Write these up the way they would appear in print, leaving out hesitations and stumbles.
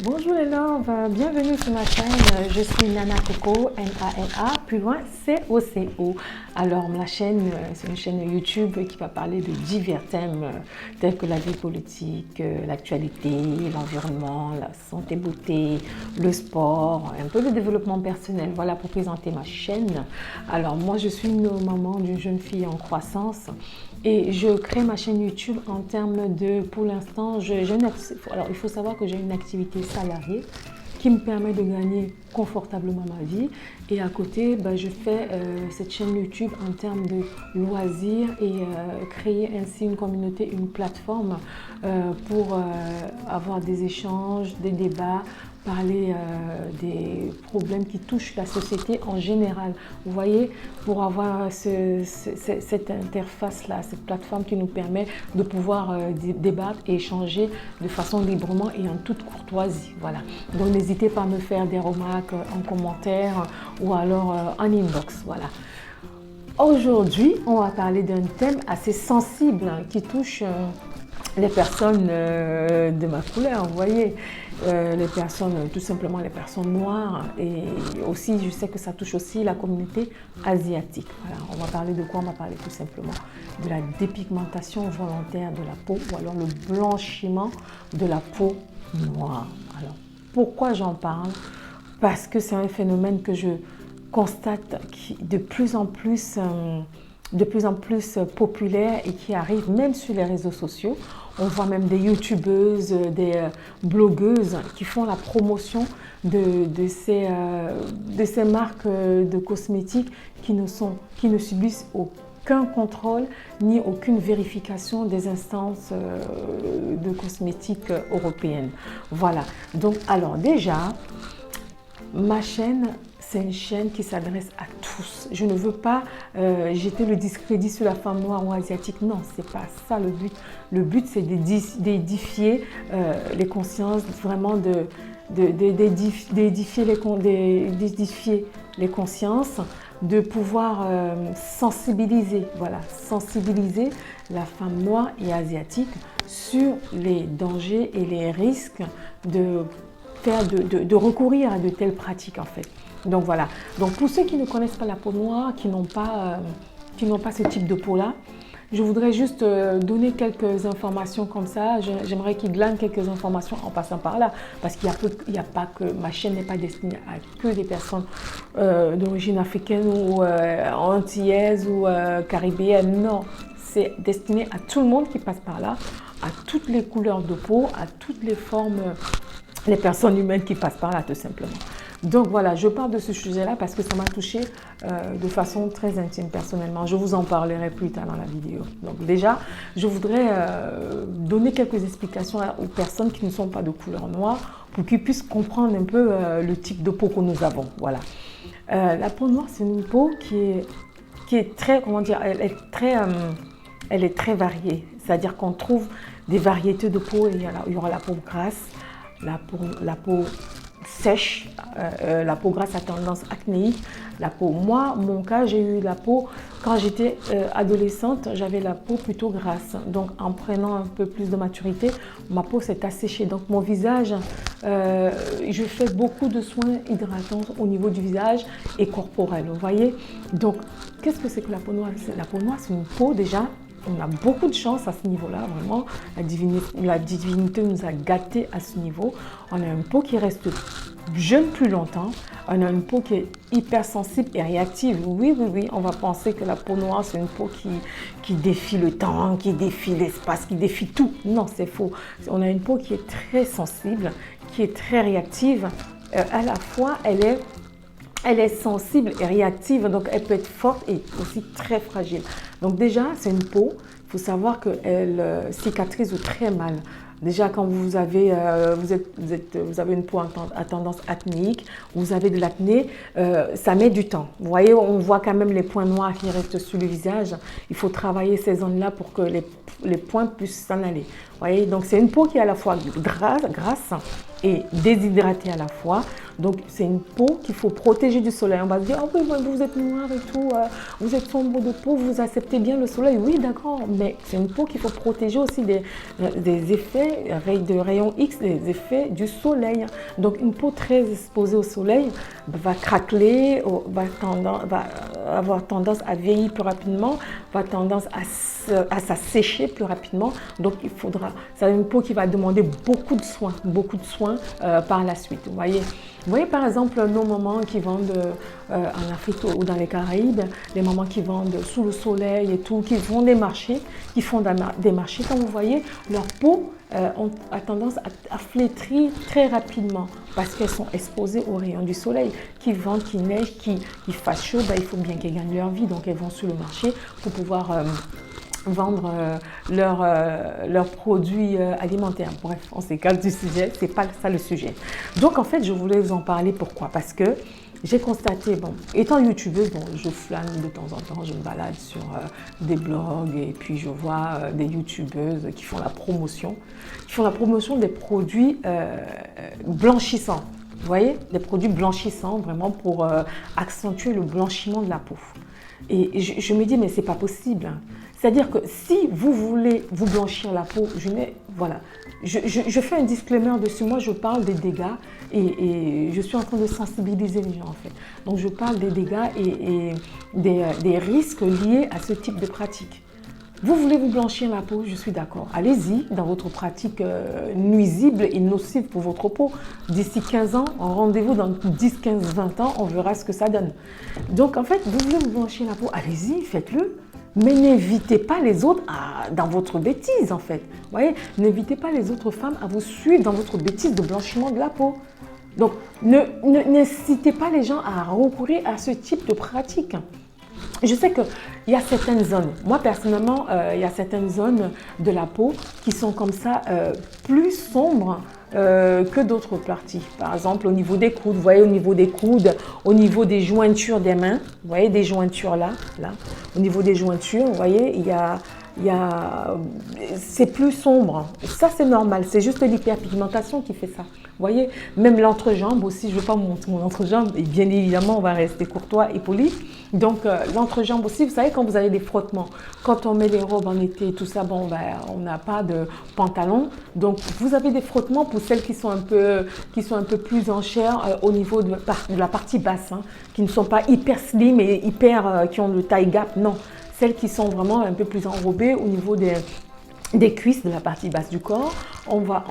Bonjour les loves, bienvenue sur ma chaîne. Je suis Nana Coco, Nana, plus loin COCO. Alors la chaîne, c'est une chaîne YouTube qui va parler de divers thèmes tels que la vie politique, l'actualité, l'environnement, la santé, beauté, le sport, un peu de développement personnel. Voilà pour présenter ma chaîne. Alors moi je suis une maman d'une jeune fille en croissance. Et je crée ma chaîne YouTube en termes de, pour l'instant, alors il faut savoir que j'ai une activité salariée qui me permet de gagner confortablement ma vie. Et à côté, je fais cette chaîne YouTube en termes de loisirs et créer ainsi une communauté, une plateforme pour avoir des échanges, des débats, parler des problèmes qui touchent la société en général. Vous voyez, pour avoir cette interface-là, cette plateforme qui nous permet de pouvoir débattre et échanger de façon librement et en toute courtoisie. Voilà. Donc n'hésitez pas à me faire des remarques en commentaire ou alors en inbox. Voilà. Aujourd'hui, on va parler d'un thème assez sensible qui touche les personnes de ma couleur, vous voyez, les personnes, tout simplement les personnes noires, et aussi je sais que ça touche aussi la communauté asiatique. Voilà, on va parler de quoi? On va parler tout simplement de la dépigmentation volontaire de la peau ou alors le blanchiment de la peau noire. Alors, pourquoi j'en parle? Parce que c'est un phénomène que je constate qui de plus en plus populaire et qui arrive même sur les réseaux sociaux. On voit même des youtubeuses, des blogueuses qui font la promotion de ces marques de cosmétiques qui ne subissent aucun contrôle ni aucune vérification des instances de cosmétiques européennes. Voilà. Donc, alors déjà, ma chaîne, c'est une chaîne qui s'adresse à tous. Je ne veux pas jeter le discrédit sur la femme noire ou asiatique. Non, c'est pas ça le but. Le but, c'est d'édifier les consciences, vraiment d'édifier les consciences, de pouvoir sensibiliser, voilà, sensibiliser la femme noire et asiatique sur les dangers et les risques de recourir à de telles pratiques en fait. Donc voilà, donc pour ceux qui ne connaissent pas la peau noire, qui n'ont pas ce type de peau-là, je voudrais juste donner quelques informations comme ça. J'aimerais qu'ils glanent quelques informations en passant par là, parce qu'il n'y a pas que, ma chaîne n'est pas destinée à que des personnes d'origine africaine ou antillaise ou caribéenne, non. C'est destiné à tout le monde qui passe par là, à toutes les couleurs de peau, à toutes les formes, les personnes humaines qui passent par là tout simplement. Donc voilà, je parle de ce sujet-là parce que ça m'a touchée de façon très intime personnellement. Je vous en parlerai plus tard dans la vidéo. Donc déjà, je voudrais donner quelques explications aux personnes qui ne sont pas de couleur noire pour qu'ils puissent comprendre un peu le type de peau que nous avons. Voilà. La peau noire, c'est une peau qui est très, comment dire, elle est très variée. C'est-à-dire qu'on trouve des variétés de peau. Il y aura la peau grasse, la peau sèche, la peau grasse à tendance acnéique, la peau. Moi, mon cas, j'ai eu la peau, quand j'étais adolescente, j'avais la peau plutôt grasse. Donc, en prenant un peu plus de maturité, ma peau s'est asséchée. Donc, mon visage, je fais beaucoup de soins hydratants au niveau du visage et corporel, vous voyez. Donc, qu'est-ce que c'est que la peau noire? La peau noire, c'est une peau déjà. On a beaucoup de chance à ce niveau-là, vraiment. La divinité nous a gâtés à ce niveau. On a une peau qui reste jeune plus longtemps. On a une peau qui est hypersensible et réactive. Oui, oui, oui, on va penser que la peau noire, c'est une peau qui défie le temps, qui défie l'espace, qui défie tout. Non, c'est faux. On a une peau qui est très sensible, qui est très réactive. À la fois, elle est sensible et réactive, donc elle peut être forte et aussi très fragile. Donc déjà, c'est une peau, il faut savoir qu'elle cicatrise très mal. Déjà, quand vous avez une peau à tendance acnéique, vous avez de l'acné, ça met du temps. Vous voyez, on voit quand même les points noirs qui restent sur le visage. Il faut travailler ces zones-là pour que les points puissent s'en aller. voyez, donc c'est une peau qui est à la fois grasse et déshydratée à la fois. Donc c'est une peau qu'il faut protéger du soleil. On va se dire, oh oui, vous êtes noir et tout, vous êtes sombre de peau, vous acceptez bien le soleil. Oui, d'accord, mais c'est une peau qu'il faut protéger aussi des effets de rayons X, des effets du soleil. Donc une peau très exposée au soleil va craqueler, va avoir tendance à vieillir plus rapidement, va tendance à s'assécher plus rapidement. Donc il faudra, c'est une peau qui va demander beaucoup de soins par la suite. Vous voyez par exemple nos mamans qui vendent en Afrique ou dans les Caraïbes, les mamans qui vendent sous le soleil et tout, qui font des marchés, quand vous voyez, leur peau a tendance à flétrir très rapidement parce qu'elles sont exposées aux rayons du soleil. Qui vente, qui neige, qui fasse chaud, il faut bien qu'elles gagnent leur vie. Donc elles vont sur le marché pour pouvoir vendre leurs produits alimentaires. Bref, on s'écarte du sujet, c'est pas ça le sujet. Donc en fait, je voulais vous en parler. Pourquoi? Parce que j'ai constaté, bon, étant youtubeuse, bon, je flâne de temps en temps, je me balade sur des blogs et puis je vois des youtubeuses qui font la promotion des produits blanchissants. Vous voyez, des produits blanchissants vraiment pour accentuer le blanchiment de la peau. Et je me dis, mais c'est pas possible. C'est-à-dire que si vous voulez vous blanchir la peau, je fais un disclaimer dessus. Moi, je parle des dégâts et je suis en train de sensibiliser les gens en fait. Donc, je parle des dégâts et des risques liés à ce type de pratique. Vous voulez vous blanchir la peau, je suis d'accord. Allez-y dans votre pratique nuisible et nocive pour votre peau. D'ici 15 ans, rendez-vous dans 10, 15, 20 ans, on verra ce que ça donne. Donc, en fait, vous voulez vous blanchir la peau, allez-y, faites-le. Mais n'invitez pas les autres dans votre bêtise, en fait. Vous voyez, n'invitez pas les autres femmes à vous suivre dans votre bêtise de blanchiment de la peau. Donc, n'incitez pas les gens à recourir à ce type de pratique. Je sais qu'il y a certaines zones, moi personnellement, il y a certaines zones de la peau qui sont comme ça plus sombres que d'autres parties. Par exemple, au niveau des coudes, vous voyez, au niveau des coudes, au niveau des jointures des mains, vous voyez, des jointures là, au niveau des jointures, vous voyez, c'est plus sombre. Ça, c'est normal, c'est juste l'hyperpigmentation qui fait ça. Vous voyez, même l'entrejambe aussi, je ne veux pas vous montrer mon entrejambe, et bien évidemment, on va rester courtois et poli. Donc, l'entrejambe aussi, vous savez, quand vous avez des frottements, quand on met les robes en été, tout ça, bon, on n'a pas de pantalon. Donc, vous avez des frottements pour celles qui sont un peu plus en chair au niveau de la partie basse, hein, qui ne sont pas hyper slim et qui ont le taille gap, non. Celles qui sont vraiment un peu plus enrobées au niveau des cuisses, de la partie basse du corps, on va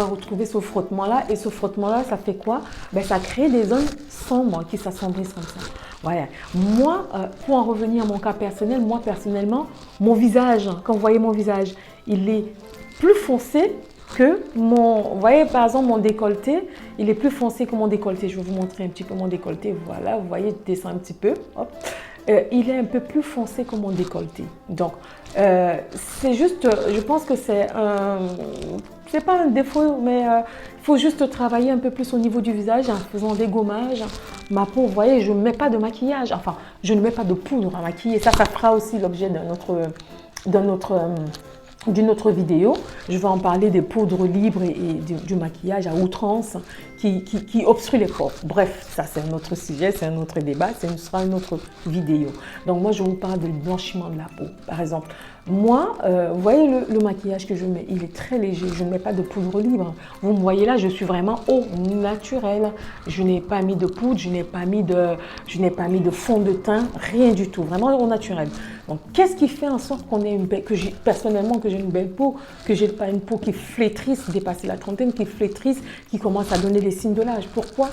retrouver ce frottement-là. Et ce frottement-là, ça fait quoi? Ça crée des zones sombres qui s'assombrissent comme ça. Voilà. Moi, pour en revenir à mon cas personnel, moi personnellement, mon visage, quand vous voyez mon visage, il est plus foncé que vous voyez par exemple mon décolleté, il est plus foncé que mon décolleté. Je vais vous montrer un petit peu mon décolleté. Voilà, vous voyez, je descends un petit peu. Hop. Il est un peu plus foncé que mon décolleté. Donc, c'est juste, je pense que c'est pas un défaut, mais il faut juste travailler un peu plus au niveau du visage en faisant des gommages. Ma peau, vous voyez, je ne mets pas de maquillage, enfin, je ne mets pas de poudre à maquiller. Ça fera aussi l'objet d'une autre vidéo. Je vais en parler des poudres libres et du maquillage à outrance qui obstrue les pores. Bref, ça c'est un autre sujet, c'est un autre débat, ce sera une autre vidéo. Donc moi je vous parle du blanchiment de la peau. Par exemple, moi, vous voyez le maquillage que je mets, il est très léger, je ne mets pas de poudre libre. Vous me voyez là, je suis vraiment au naturel. Je n'ai pas mis de poudre, je n'ai pas mis de fond de teint, rien du tout, vraiment au naturel. Donc qu'est-ce qui fait en sorte personnellement que j'ai une belle peau, que j'ai pas une peau qui flétrisse, dépasser la trentaine, qui flétrisse, qui commence à donner les signes de l'âge? Pourquoi?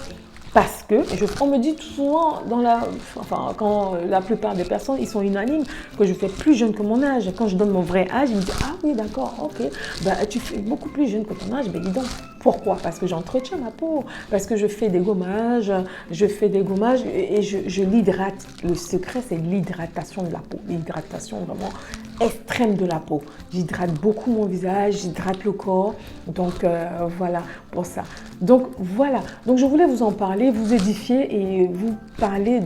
Parce que, on me dit souvent, quand la plupart des personnes, ils sont unanimes, que je fais plus jeune que mon âge. Quand je donne mon vrai âge, ils me disent « Ah oui, d'accord, ok, tu fais beaucoup plus jeune que ton âge. » Ben dis donc, pourquoi? Parce que j'entretiens ma peau, parce que je fais des gommages, et je l'hydrate. Le secret, c'est l'hydratation de la peau, l'hydratation vraiment extrême de la peau. J'hydrate beaucoup mon visage, j'hydrate le corps, donc voilà pour ça. Donc voilà, donc je voulais vous en parler, vous édifier et vous parler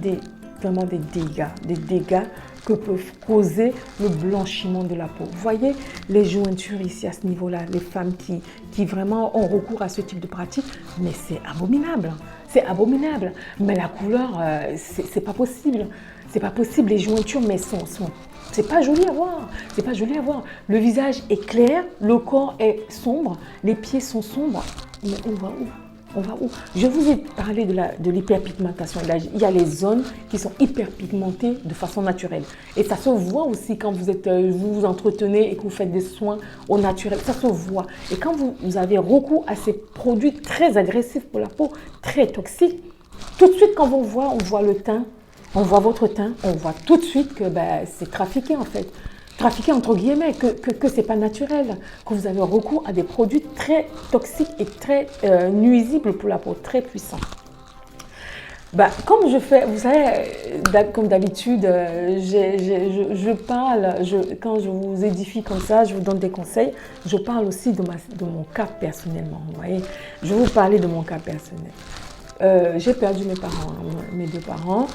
vraiment des dégâts que peut causer le blanchiment de la peau. Vous voyez les jointures ici à ce niveau-là, les femmes qui vraiment ont recours à ce type de pratique, mais c'est abominable. C'est abominable. Mais la couleur, c'est pas possible. C'est pas possible. Les jointures, mais c'est pas joli à voir. C'est pas joli à voir. Le visage est clair, le corps est sombre, les pieds sont sombres. Mais on va où? On va où? Je vous ai parlé de l'hyperpigmentation. Il y a les zones qui sont hyperpigmentées de façon naturelle. Et ça se voit aussi quand vous vous entretenez et que vous faites des soins au naturel. Ça se voit. Et quand vous avez recours à ces produits très agressifs pour la peau, très toxiques, tout de suite quand on voit le teint, on voit votre teint, on voit tout de suite que c'est trafiqué en fait. Trafiqué entre guillemets, que ce n'est pas naturel, que vous avez recours à des produits très toxiques et très nuisibles pour la peau, très puissants. Comme je fais, vous savez, comme d'habitude, je parle, quand je vous édifie comme ça, je vous donne des conseils, je parle aussi de mon cas personnellement, vous voyez. Je vais vous parler de mon cas personnel. J'ai perdu mes parents, mes deux parents.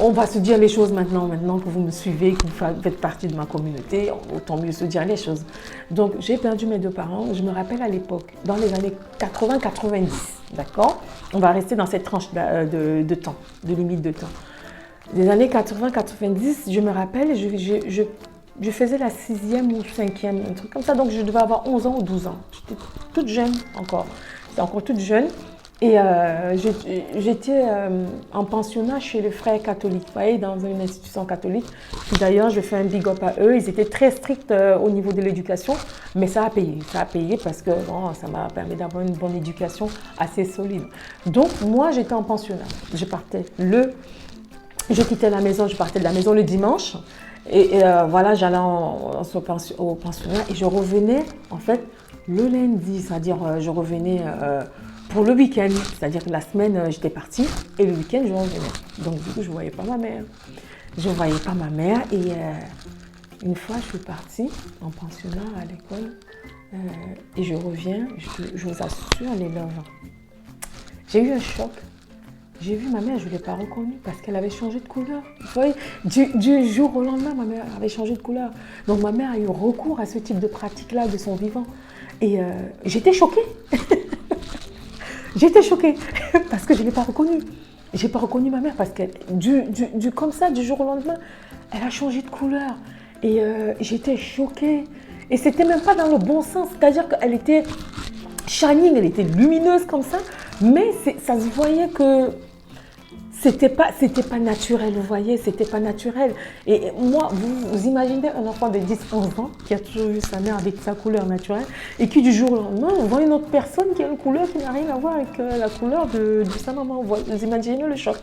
On va se dire les choses maintenant que vous me suivez, que vous faites partie de ma communauté, autant mieux se dire les choses. Donc, j'ai perdu mes deux parents. Je me rappelle à l'époque, dans les années 80-90, d'accord? On va rester dans cette tranche de temps, de limite de temps. Les années 80-90, je me rappelle, je faisais la 6e ou 5e, un truc comme ça. Donc, je devais avoir 11 ans ou 12 ans. J'étais toute jeune encore. J'étais encore toute jeune. Et j'étais en pensionnat chez les frères catholiques, vous voyez, dans une institution catholique. D'ailleurs, je fais un big up à eux. Ils étaient très stricts au niveau de l'éducation, mais ça a payé. Ça a payé parce que bon, ça m'a permis d'avoir une bonne éducation assez solide. Donc, moi, j'étais en pensionnat. Je quittais la maison, je partais de la maison le dimanche. Et voilà, j'allais au pensionnat et je revenais, en fait, le lundi. C'est-à-dire, je revenais... pour le week-end, c'est-à-dire que la semaine, j'étais partie et le week-end, je revenais. Donc, du coup, je ne voyais pas ma mère. Je ne voyais pas ma mère et une fois, je suis partie en pensionnat à l'école et je reviens, je vous assure, les lèvres. J'ai eu un choc. J'ai vu ma mère, je ne l'ai pas reconnue parce qu'elle avait changé de couleur. Vous voyez, du jour au lendemain, ma mère avait changé de couleur. Donc, ma mère a eu recours à ce type de pratique-là de son vivant. Et j'étais choquée. J'étais choquée parce que je ne l'ai pas reconnue. Je n'ai pas reconnu ma mère parce que comme ça, du jour au lendemain, elle a changé de couleur. Et j'étais choquée. Et ce n'était même pas dans le bon sens. C'est-à-dire qu'elle était shining, elle était lumineuse comme ça. Mais ça se voyait que c'était pas naturel, vous voyez, c'était pas naturel. Et moi, vous imaginez un enfant de 10-11 ans qui a toujours vu sa mère avec sa couleur naturelle et qui du jour au lendemain, on voit une autre personne qui a une couleur qui n'a rien à voir avec la couleur de sa maman. Vous imaginez le choc.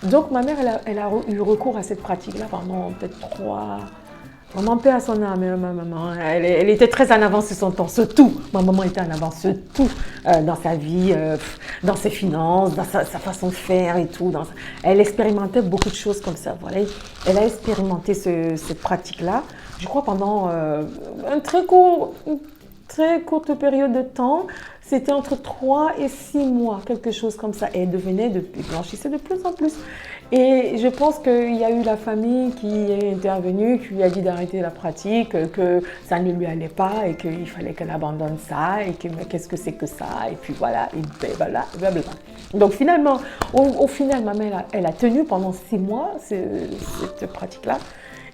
Donc ma mère, elle a eu recours à cette pratique-là pendant peut-être 3... Vraiment, paix à son âme, ma maman. Elle était très en avance sur son temps, surtout. Ma maman était en avance surtout dans sa vie, dans ses finances, dans sa façon de faire et tout. Elle expérimentait beaucoup de choses comme ça. Voilà. Elle a expérimenté cette pratique-là, je crois, pendant une très courte période de temps. C'était entre 3 et 6 mois, quelque chose comme ça. Et elle blanchissait de plus en plus. Et je pense qu'il y a eu la famille qui est intervenue, qui lui a dit d'arrêter la pratique, que ça ne lui allait pas et qu'il fallait qu'elle abandonne ça et que mais qu'est-ce que c'est que ça et puis voilà, et voilà, blablabla. Donc finalement, au final, ma mère, elle a tenu pendant 6 mois cette pratique-là.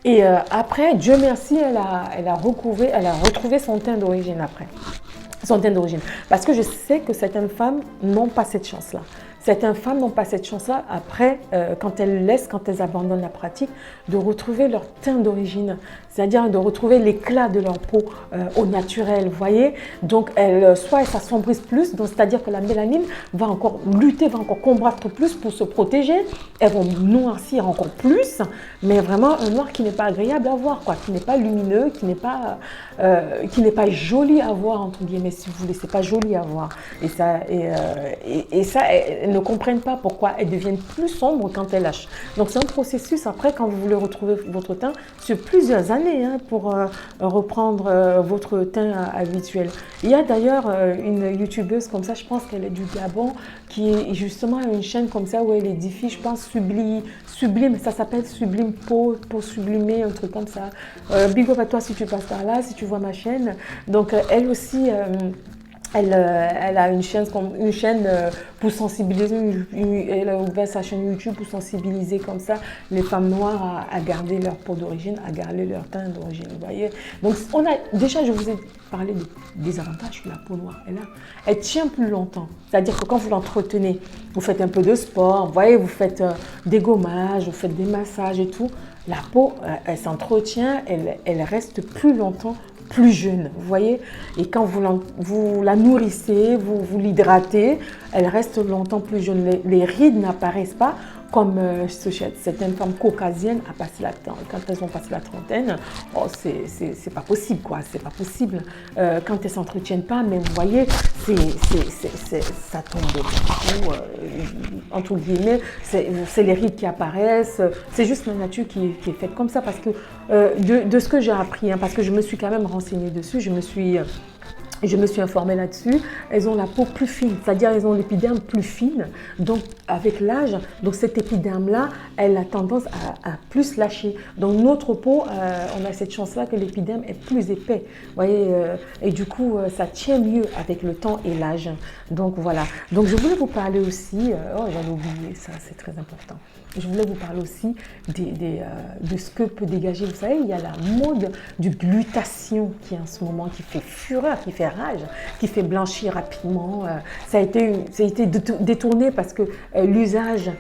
Et après, Dieu merci, elle a retrouvé son teint d'origine après. Son teint d'origine. Parce que je sais que certaines femmes n'ont pas cette chance-là. Certaines femmes n'ont pas cette chance-là après, quand elles abandonnent la pratique, de retrouver leur teint d'origine, c'est-à-dire de retrouver l'éclat de leur peau au naturel, vous voyez. Donc, soit elles s'assombrissent plus, c'est-à-dire que la mélanine va encore lutter, va encore combattre plus pour se protéger. Elles vont noircir encore plus, mais vraiment un noir qui n'est pas agréable à voir, quoi, qui n'est pas lumineux, qui n'est pas joli à voir, entre guillemets, si vous voulez, c'est pas joli à voir. Et ça, elles ne comprennent pas pourquoi elles deviennent plus sombres quand elles lâchent. Donc c'est un processus après, quand vous voulez retrouver votre teint, sur plusieurs années. aller hein, pour reprendre votre teint habituel. Il y a d'ailleurs une youtubeuse comme ça, je pense qu'elle est du Gabon, qui est justement une chaîne comme ça où elle édifie, je pense, Sublime, ça s'appelle Sublime Peau, pour sublimer, un truc comme ça. Big up à toi si tu passes par là, si tu vois ma chaîne. Donc elle aussi... elle a une chaîne pour sensibiliser, elle a ouvert sa chaîne YouTube pour sensibiliser comme ça les femmes noires à garder leur peau d'origine, à garder leur teint d'origine, vous voyez. Donc déjà je vous ai parlé des avantages que la peau noire elle tient plus longtemps. C'est-à-dire que quand vous l'entretenez, vous faites un peu de sport, vous voyez, vous faites des gommages, vous faites des massages et tout, la peau elle s'entretient, elle reste plus longtemps plus jeune, vous voyez. Et quand vous la nourrissez, vous l'hydratez, elle reste longtemps plus jeune. Les rides n'apparaissent pas comme certaines femmes caucasiennes quand elles ont passé la trentaine. Oh, c'est pas possible, quoi. C'est pas possible. Quand elles s'entretiennent pas, mais vous voyez, ça tombe beaucoup, entre guillemets. C'est les rides qui apparaissent. C'est juste la nature qui est faite comme ça, parce que de ce que j'ai appris, hein, parce que je me suis quand même renseignée dessus, je me suis informée là-dessus, elles ont la peau plus fine, c'est-à-dire elles ont l'épiderme plus fine. Donc avec l'âge, donc cette épiderme-là, elle a tendance à plus lâcher. Donc notre peau, on a cette chance-là que l'épiderme est plus épais. Vous voyez, et du coup, ça tient mieux avec le temps et l'âge. Donc voilà. Donc je voulais vous parler aussi, j'avais oublié ça, c'est très important. Je voulais vous parler aussi de ce que peut dégager. Vous savez, il y a la mode du glutathion qui est en ce moment, qui fait fureur, qui fait rage, qui fait blanchir rapidement. Ça a été détourné parce que l'usage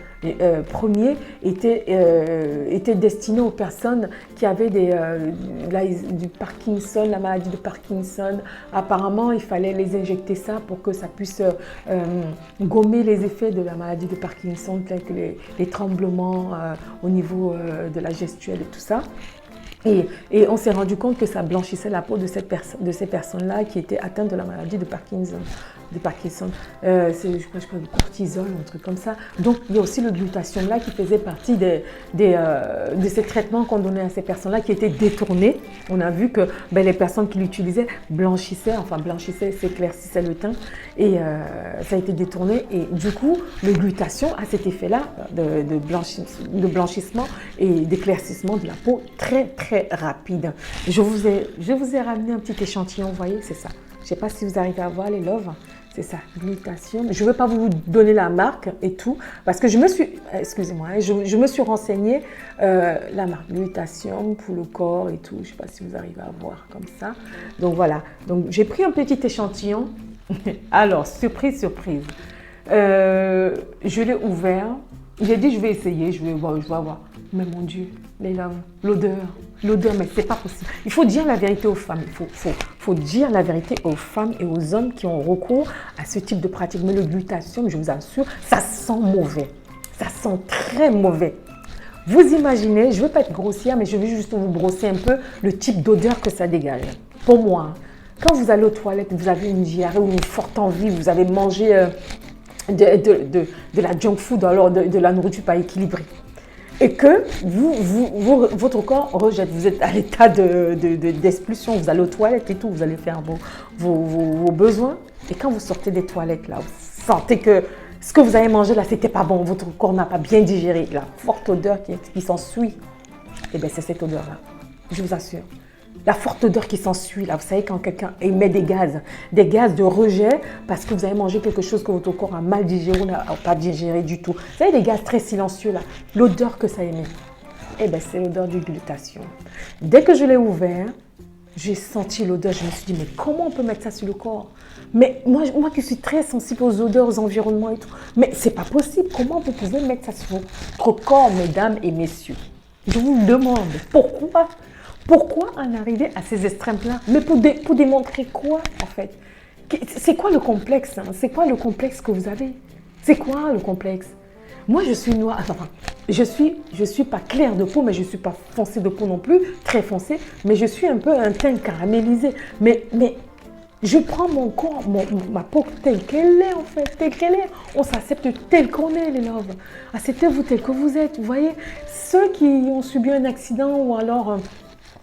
premier était destiné aux personnes qui avaient du Parkinson, la maladie de Parkinson. Apparemment, il fallait les injecter ça pour que ça puisse gommer les effets de la maladie de Parkinson, tels que les tremblements au niveau de la gestuelle et tout ça. Et on s'est rendu compte que ça blanchissait la peau de ces personnes-là qui étaient atteintes de la maladie de Parkinson. C'est, je crois, du cortisol, un truc comme ça. Donc, il y a aussi le glutathion là qui faisait partie de ces traitements qu'on donnait à ces personnes-là qui étaient détournés. On a vu que les personnes qui l'utilisaient s'éclaircissaient le teint et ça a été détourné. Et du coup, le glutathion a cet effet-là de blanchissement et d'éclaircissement de la peau très, très rapide. Je vous ai ramené un petit échantillon, vous voyez, c'est ça. Je ne sais pas si vous arrivez à voir les loves. C'est ça, glutathion. Je ne veux pas vous donner la marque et tout, parce que je me suis renseignée, la marque glutathion pour le corps et tout. Je ne sais pas si vous arrivez à voir comme ça. Donc voilà, donc j'ai pris un petit échantillon. Alors, surprise, surprise. Je l'ai ouvert. J'ai dit, je vais essayer, je vais voir. Mais mon Dieu, les loves, l'odeur, mais c'est pas possible. Il faut dire la vérité aux femmes. Il faut dire la vérité aux femmes et aux hommes qui ont recours à ce type de pratique. Mais le glutathion, je vous assure, ça sent mauvais. Ça sent très mauvais. Vous imaginez, je ne veux pas être grossière, mais je vais juste vous brosser un peu le type d'odeur que ça dégage. Pour moi, quand vous allez aux toilettes, vous avez une diarrhée ou une forte envie, vous avez mangé de la junk food, alors de la nourriture pas équilibrée. Et que votre corps rejette, vous êtes à l'état d'expulsion, vous allez aux toilettes et tout, vous allez faire vos besoins. Et quand vous sortez des toilettes, là, vous sentez que ce que vous avez mangé là, c'était pas bon, votre corps n'a pas bien digéré. La forte odeur qui s'ensuit, eh bien c'est cette odeur-là, je vous assure. La forte odeur qui s'ensuit, là, vous savez, quand quelqu'un émet des gaz de rejet parce que vous avez mangé quelque chose que votre corps a mal digéré ou n'a pas digéré du tout. Vous savez, des gaz très silencieux, là, l'odeur que ça émet, eh bien, c'est l'odeur du glutathion. Dès que je l'ai ouvert, j'ai senti l'odeur, je me suis dit, mais comment on peut mettre ça sur le corps? Mais moi qui suis très sensible aux odeurs, aux environnements et tout, mais c'est pas possible, comment vous pouvez mettre ça sur votre corps, mesdames et messieurs? Je vous demande, pourquoi? Pourquoi en arriver à ces extrêmes-là? Mais pour démontrer quoi, en fait? C'est quoi le complexe? C'est quoi le complexe que vous avez? C'est quoi le complexe? Moi, je suis noire. Enfin, je suis pas claire de peau, mais je ne suis pas foncée de peau non plus, très foncée. Mais je suis un peu un teint caramélisé. Mais je prends mon corps, ma peau telle qu'elle est, en fait, telle qu'elle est. On s'accepte tel qu'on est, les loves. Acceptez-vous tel que vous êtes. Vous voyez, ceux qui ont subi un accident ou alors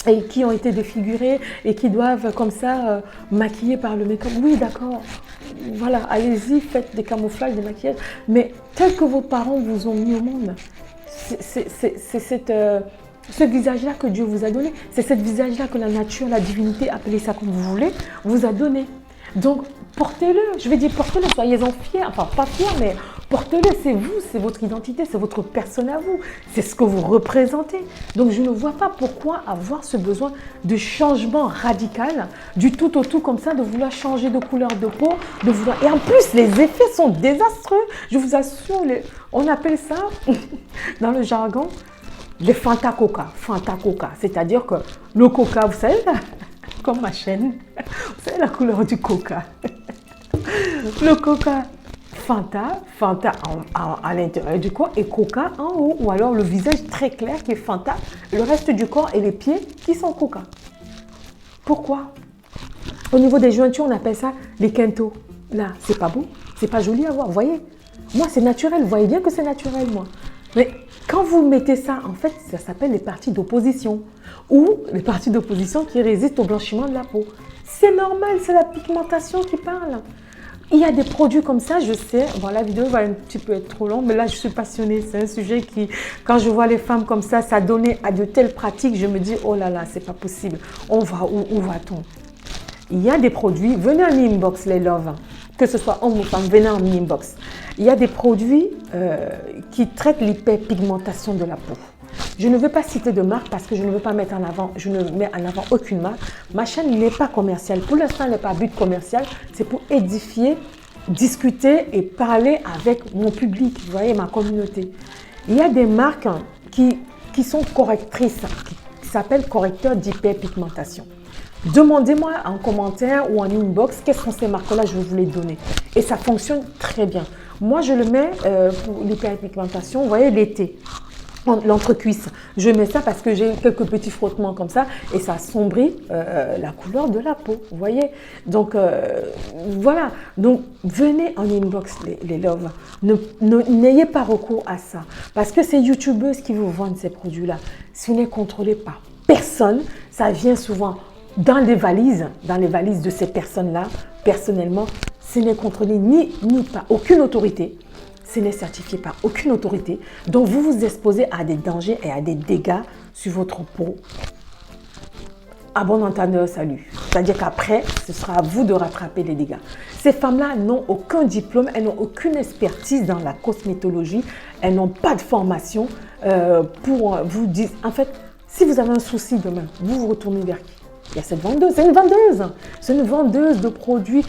et qui ont été défigurées et qui doivent comme ça maquiller par le make-up. Oui, d'accord. Voilà, allez-y, faites des camouflages, des maquillages. Mais tel que vos parents vous ont mis au monde, c'est ce visage-là que Dieu vous a donné. C'est ce visage-là que la nature, la divinité, appelez ça comme vous voulez, vous a donné. Donc, portez-le. Je vais dire portez-le, soyez-en fiers. Enfin, pas fiers, mais portez-le. C'est vous, c'est votre identité, c'est votre personne à vous. C'est ce que vous représentez. Donc, je ne vois pas pourquoi avoir ce besoin de changement radical, du tout au tout comme ça, de vouloir changer de couleur de peau, de vouloir... Et en plus, les effets sont désastreux. Je vous assure, on appelle ça, dans le jargon, les Fanta Coca. Fanta Coca, c'est-à-dire que le coca, vous savez, comme ma chaîne, vous savez la couleur du coca. Le coca Fanta à l'intérieur du corps et coca en haut. Ou alors le visage très clair qui est Fanta, le reste du corps et les pieds qui sont coca. Pourquoi? Au niveau des jointures, on appelle ça les quintos. Là, c'est pas beau, c'est pas joli à voir, vous voyez? Moi, c'est naturel, vous voyez bien que c'est naturel, moi. Mais quand vous mettez ça, en fait, ça s'appelle les parties d'opposition ou les parties d'opposition qui résistent au blanchiment de la peau. C'est normal, c'est la pigmentation qui parle. Il y a des produits comme ça, je sais, bon, la vidéo va un petit peu être trop longue, mais là, je suis passionnée. C'est un sujet qui, quand je vois les femmes comme ça donné à de telles pratiques, je me dis, oh là là, c'est pas possible. On va où va-t-on? Il y a des produits, venez en inbox, les loves, que ce soit homme ou femme, venez en inbox. Il y a des produits qui traitent l'hyperpigmentation de la peau. Je ne veux pas citer de marque parce que je ne veux pas mettre en avant, je ne mets en avant aucune marque. Ma chaîne n'est pas commerciale. Pour l'instant, elle n'est pas à but commercial. C'est pour édifier, discuter et parler avec mon public, vous voyez, ma communauté. Il y a des marques qui sont correctrices, qui s'appellent correcteurs d'hyperpigmentation. Demandez-moi en commentaire ou en inbox quelles sont ces marques-là, je vais vous les donner. Et ça fonctionne très bien. Moi, je le mets pour l'hyperpigmentation, vous voyez, l'été. L'entrecuisse. Je mets ça parce que j'ai quelques petits frottements comme ça et ça assombrit la couleur de la peau, vous voyez. Donc, voilà. Donc, venez en inbox, les loves. N'ayez pas recours à ça parce que c'est youtubeuses qui vous vendent ces produits-là. Si vous n'est contrôlé par personne, ça vient souvent dans les valises de ces personnes-là. Personnellement, ce n'est contrôlé ni par aucune autorité. Ce n'est certifié par aucune autorité. Donc, vous vous exposez à des dangers et à des dégâts sur votre peau. À bon entendeur, salut. C'est-à-dire qu'après, ce sera à vous de rattraper les dégâts. Ces femmes-là n'ont aucun diplôme, elles n'ont aucune expertise dans la cosmétologie, elles n'ont pas de formation pour vous dire... En fait, si vous avez un souci demain, vous vous retournez vers qui? Il y a cette vendeuse, c'est une vendeuse de produits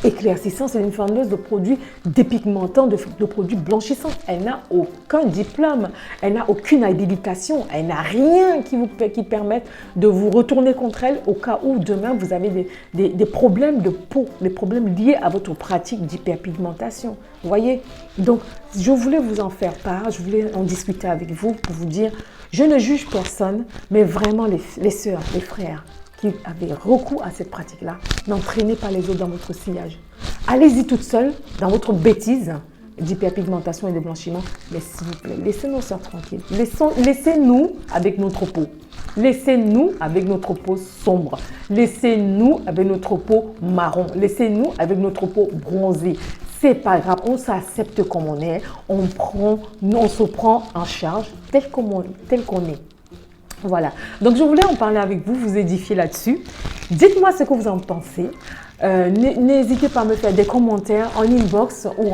éclaircissants, c'est une vendeuse de produits dépigmentants, de produits blanchissants. Elle n'a aucun diplôme, elle n'a aucune habilitation, elle n'a rien qui permette de vous retourner contre elle au cas où demain vous avez des problèmes de peau, des problèmes liés à votre pratique d'hyperpigmentation. Vous voyez? Donc, je voulais vous en faire part, je voulais en discuter avec vous pour vous dire, je ne juge personne, mais vraiment les sœurs, les frères qui avaient recours à cette pratique-là, n'entraînez pas les autres dans votre sillage. Allez-y toute seule dans votre bêtise d'hyperpigmentation et de blanchiment, mais s'il vous plaît, laissez nos sœurs tranquilles. Laissez-nous avec notre peau. Laissez-nous avec notre peau sombre. Laissez-nous avec notre peau marron. Laissez-nous avec notre peau bronzée. C'est pas grave, on s'accepte comme on est, on se prend en charge tel qu'on est. Voilà, donc je voulais en parler avec vous, vous édifier là-dessus. Dites-moi ce que vous en pensez. N'hésitez pas à me faire des commentaires en inbox ou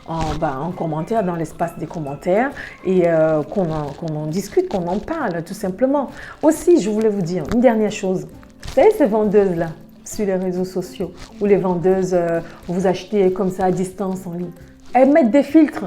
en commentaire dans l'espace des commentaires et qu'on en discute, qu'on en parle tout simplement. Aussi, je voulais vous dire une dernière chose. Vous savez ces vendeuses-là sur les réseaux sociaux ou les vendeuses, vous achetez comme ça à distance en ligne. Elles mettent des filtres,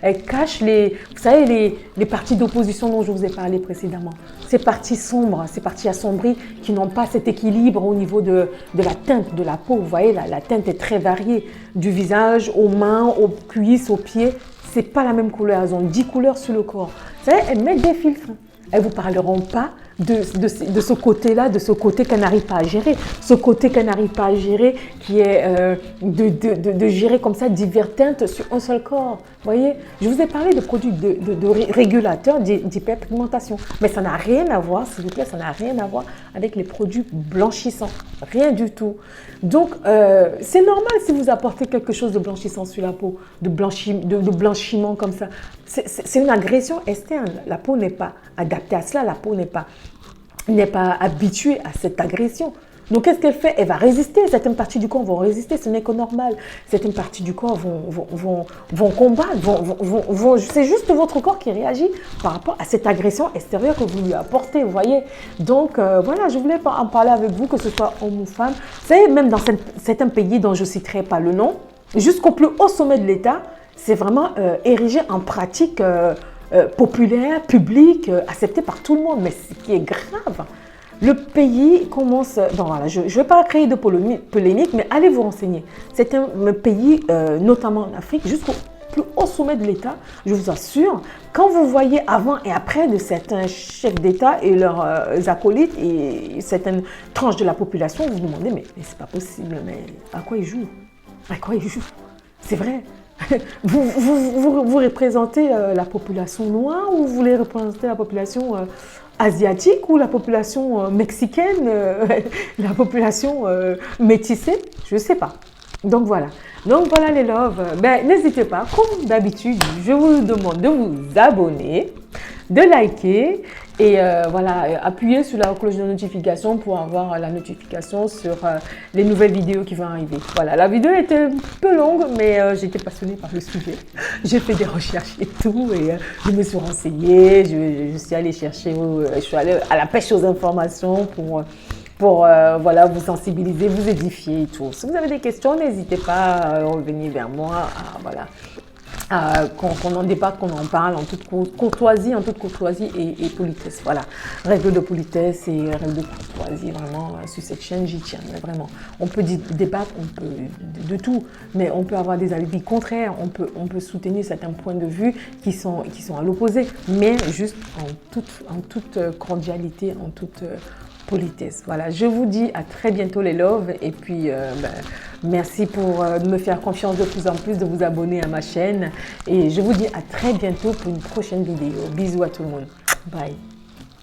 elles cachent vous savez, les parties d'opposition dont je vous ai parlé précédemment. Ces parties sombres, ces parties assombries qui n'ont pas cet équilibre au niveau de la teinte de la peau. Vous voyez, la teinte est très variée, du visage aux mains, aux cuisses, aux pieds. C'est pas la même couleur, elles ont 10 couleurs sur le corps. Vous savez, elles mettent des filtres. Elles ne vous parleront pas de ce côté-là, de ce côté qu'elle n'arrive pas à gérer. Ce côté qu'elle n'arrive pas à gérer, qui est de gérer comme ça diverses teintes sur un seul corps. Vous voyez, je vous ai parlé de produits de régulateurs d'hyperpigmentation, mais ça n'a rien à voir, s'il vous plaît, ça n'a rien à voir avec les produits blanchissants. Rien du tout. Donc, c'est normal si vous apportez quelque chose de blanchissant sur la peau, de blanchiment comme ça. C'est une agression externe. La peau n'est pas adaptée à cela, la peau n'est pas habituée à cette agression. Donc, qu'est-ce qu'elle fait? Elle va résister. Certaines parties du corps vont résister, ce n'est que normal. Certaines parties du corps vont combattre. C'est juste votre corps qui réagit par rapport à cette agression extérieure que vous lui apportez, vous voyez. Donc, voilà, je voulais en parler avec vous, que ce soit homme ou femme. Vous savez, même dans certains pays dont je ne citerai pas le nom, jusqu'au plus haut sommet de l'État, c'est vraiment érigé en pratique populaire, publique, acceptée par tout le monde. Mais ce qui est grave, le pays commence... Bon, voilà, je ne vais pas créer de polémique, mais allez vous renseigner. C'est un pays, notamment en Afrique, jusqu'au plus haut sommet de l'État, je vous assure, quand vous voyez avant et après de certains chefs d'État et leurs acolytes et certaines tranches de la population, vous vous demandez, mais c'est pas possible, mais à quoi ils jouent? À quoi ils jouent? C'est vrai. Vous représentez la population noire ou vous voulez représenter la population asiatique ou la population mexicaine, la population métissée? Je ne sais pas. Donc voilà les loves. Ben, n'hésitez pas, comme d'habitude, je vous demande de vous abonner, de liker et voilà, appuyer sur la cloche de notification pour avoir la notification sur les nouvelles vidéos qui vont arriver. Voilà, la vidéo était un peu longue, mais j'étais passionnée par le sujet. J'ai fait des recherches et tout, et je me suis renseignée, je suis allée chercher, je suis allée à la pêche aux informations pour voilà, vous sensibiliser, vous édifier et tout. Si vous avez des questions, n'hésitez pas à revenir vers moi. Voilà. Qu'on en débatte, qu'on en parle en toute courtoisie, et politesse. Voilà, règles de politesse et règles de courtoisie, vraiment, sur cette chaîne, j'y tiens, mais vraiment. On peut débattre, on peut de tout, mais on peut avoir des avis contraires, on peut soutenir certains points de vue qui sont à l'opposé, mais juste en toute cordialité, en toute politesse. Voilà, je vous dis à très bientôt les loves et puis merci pour me faire confiance de plus en plus, de vous abonner à ma chaîne et je vous dis à très bientôt pour une prochaine vidéo. Bisous à tout le monde. Bye.